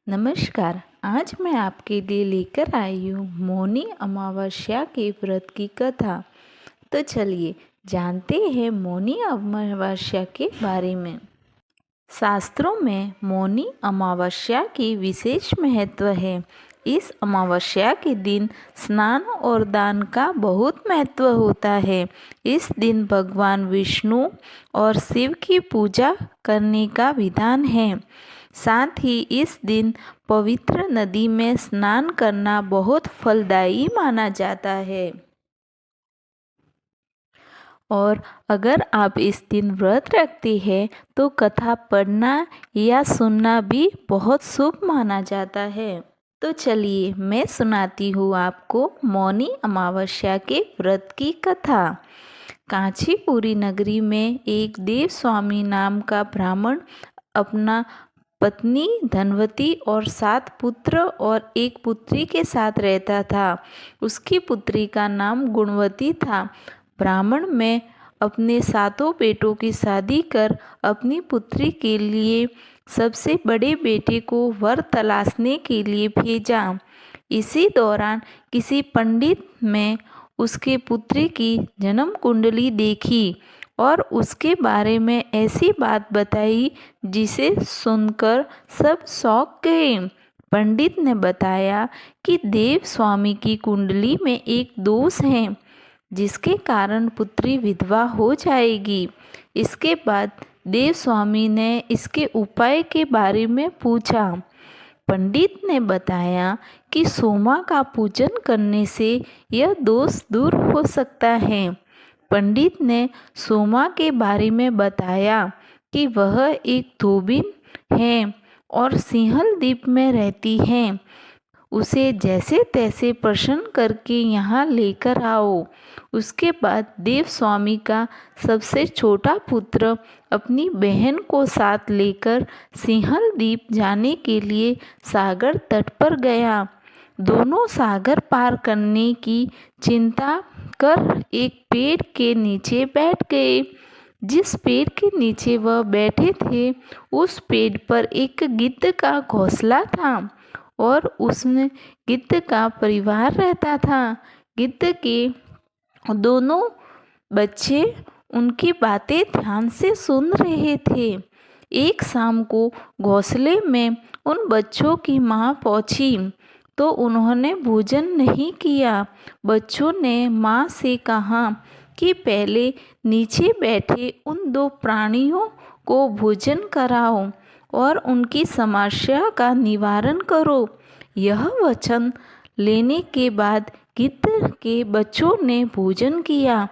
नमस्कार। आज मैं आपके लिए लेकर आई हूँ मौनी अमावस्या के व्रत की कथा। तो चलिए जानते हैं मौनी अमावस्या के बारे में। शास्त्रों में मौनी अमावस्या की विशेष महत्व है। इस अमावस्या के दिन स्नान और दान का बहुत महत्व होता है। इस दिन भगवान विष्णु और शिव की पूजा करने का विधान है। साथ ही इस दिन पवित्र नदी में स्नान करना बहुत फलदायी माना जाता है। और अगर आप इस दिन व्रत रखते हैं तो कथा पढ़ना या सुनना भी बहुत शुभ माना जाता है। तो चलिए मैं सुनाती हूँ आपको मौनी अमावस्या के व्रत की कथा। कांचीपुरी नगरी में एक देव स्वामी नाम का ब्राह्मण अपना पत्नी धनवती और 7 पुत्र और एक पुत्री के साथ रहता था। उसकी पुत्री का नाम गुणवती था। ब्राह्मण में अपने 7 बेटों की शादी कर अपनी पुत्री के लिए सबसे बड़े बेटे को वर तलाशने के लिए भेजा। इसी दौरान किसी पंडित में उसके पुत्री की जन्म कुंडली देखी और उसके बारे में ऐसी बात बताई जिसे सुनकर सब चौंक गए। पंडित ने बताया कि देव स्वामी की कुंडली में एक दोष है जिसके कारण पुत्री विधवा हो जाएगी। इसके बाद देव स्वामी ने इसके उपाय के बारे में पूछा। पंडित ने बताया कि सोमा का पूजन करने से यह दोष दूर हो सकता है। पंडित ने सोमा के बारे में बताया कि वह एक धोबिन है और सिंहल द्वीप में रहती है। उसे जैसे तैसे प्रसन्न करके यहाँ लेकर आओ। उसके बाद देव स्वामी का सबसे छोटा पुत्र अपनी बहन को साथ लेकर सिंहल द्वीप जाने के लिए सागर तट पर गया। दोनों सागर पार करने की चिंता कर एक पेड़ के नीचे बैठ गए। जिस पेड़ के नीचे वह बैठे थे उस पेड़ पर एक गिद्ध का घोंसला था और उसमें गिद्ध का परिवार रहता था। गिद्ध के दोनों बच्चे उनकी बातें ध्यान से सुन रहे थे। एक शाम को घोंसले में उन बच्चों की माँ पहुंची तो उन्होंने भोजन नहीं किया। बच्चों ने माँ से कहा कि पहले नीचे बैठे उन 2 प्राणियों को भोजन कराओ और उनकी समस्या का निवारण करो। यह वचन लेने के बाद गिद्ध के बच्चों ने भोजन किया।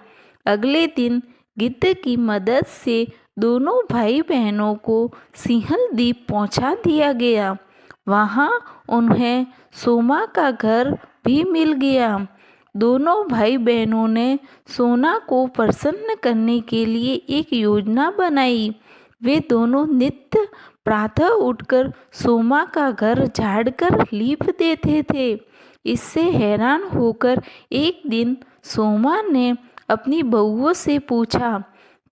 अगले दिन गिद्ध की मदद से दोनों भाई बहनों को सिंहल द्वीप पहुंचा दिया गया। वहां उन्हें सोमा का घर भी मिल गया। दोनों भाई बहनों ने सोना को प्रसन्न करने के लिए एक योजना बनाई। वे दोनों नित्य प्रातः उठकर सोमा का घर झाड़कर लीप देते थे। इससे हैरान होकर एक दिन सोमा ने अपनी बहुओं से पूछा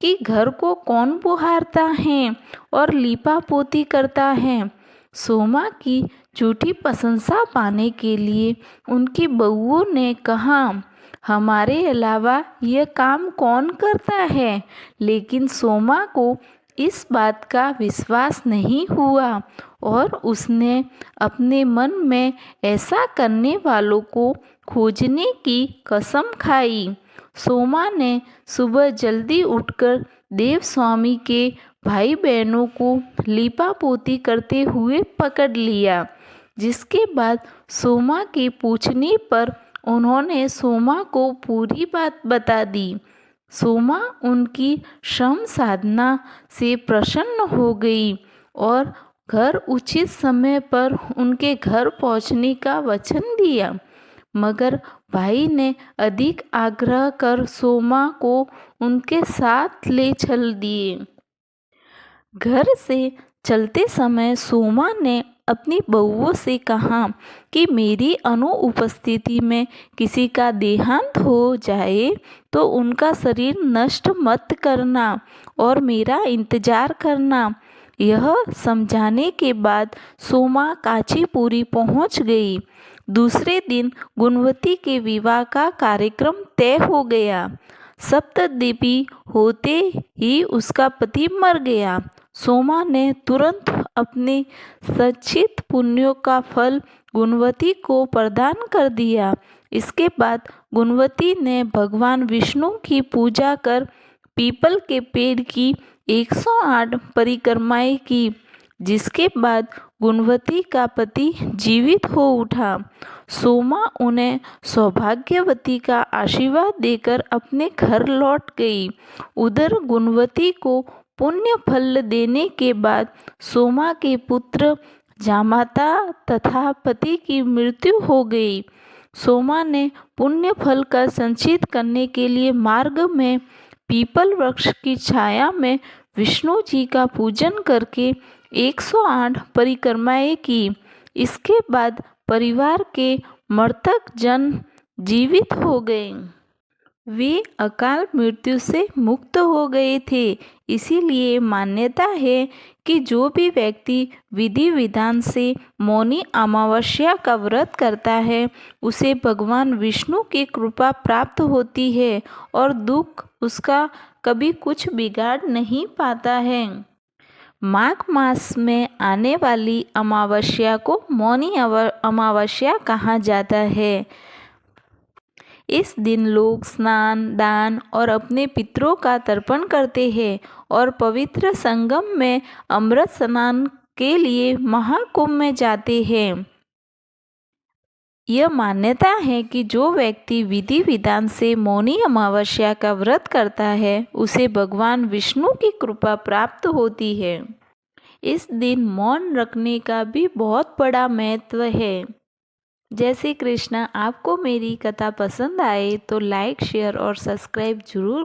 कि घर को कौन बुहारता है और लीपा पोती करता है। सोमा की झूठी प्रशंसा पाने के लिए उनकी बहुओं ने कहा, हमारे अलावा यह काम कौन करता है। लेकिन सोमा को इस बात का विश्वास नहीं हुआ और उसने अपने मन में ऐसा करने वालों को खोजने की कसम खाई। सोमा ने सुबह जल्दी उठकर देव स्वामी के भाई बहनों को लीपा पोती करते हुए पकड़ लिया। जिसके बाद सोमा के पूछने पर उन्होंने सोमा को पूरी बात बता दी। सोमा उनकी श्रम साधना से प्रसन्न हो गई और घर उचित समय पर उनके घर पहुंचने का वचन दिया। मगर भाई ने अधिक आग्रह कर सोमा को उनके साथ ले चल दिए। घर से चलते समय सोमा ने अपनी बहुओं से कहा कि मेरी अनुपस्थिति में किसी का देहांत हो जाए तो उनका शरीर नष्ट मत करना और मेरा इंतजार करना। यह समझाने के बाद सोमा कांचीपुरी पहुंच गई। दूसरे दिन गुणवती के विवाह का कार्यक्रम तय हो गया। सप्तद्वीपी होते ही उसका पति मर गया। सोमा ने तुरंत अपने संचित पुण्यों का फल गुणवती को प्रदान कर दिया। इसके बाद गुणवती ने भगवान विष्णु की पूजा कर पीपल के पेड़ की 108 परिक्रमाएं की, जिसके बाद गुणवती का पति जीवित हो उठा। सोमा उन्हें सौभाग्यवती का आशीर्वाद देकर अपने घर लौट गई। उधर गुणवती को पुण्य फल देने के बाद सोमा के पुत्र जामाता तथा पति की मृत्यु हो गई। सोमा ने पुण्य फल का संचित करने के लिए मार्ग में पीपल वृक्ष की छाया में विष्णु जी का पूजन करके 108 परिक्रमाएं की। इसके बाद परिवार के मृतक जन जीवित हो गए। वे अकाल मृत्यु से मुक्त हो गए थे। इसीलिए मान्यता है कि जो भी व्यक्ति विधि विधान से मौनी अमावस्या का व्रत करता है उसे भगवान विष्णु की कृपा प्राप्त होती है और दुख उसका कभी कुछ बिगाड़ नहीं पाता है। माघ मास में आने वाली अमावस्या को मौनी अमावस्या कहा जाता है। इस दिन लोग स्नान, दान और अपने पितरों का तर्पण करते हैं और पवित्र संगम में अमृत स्नान के लिए महाकुंभ में जाते हैं। यह मान्यता है कि जो व्यक्ति विधि विधान से मौनी अमावस्या का व्रत करता है उसे भगवान विष्णु की कृपा प्राप्त होती है। इस दिन मौन रखने का भी बहुत बड़ा महत्व है। जय श्री कृष्ण। आपको मेरी कथा पसंद आए तो लाइक, शेयर और सब्सक्राइब जरूर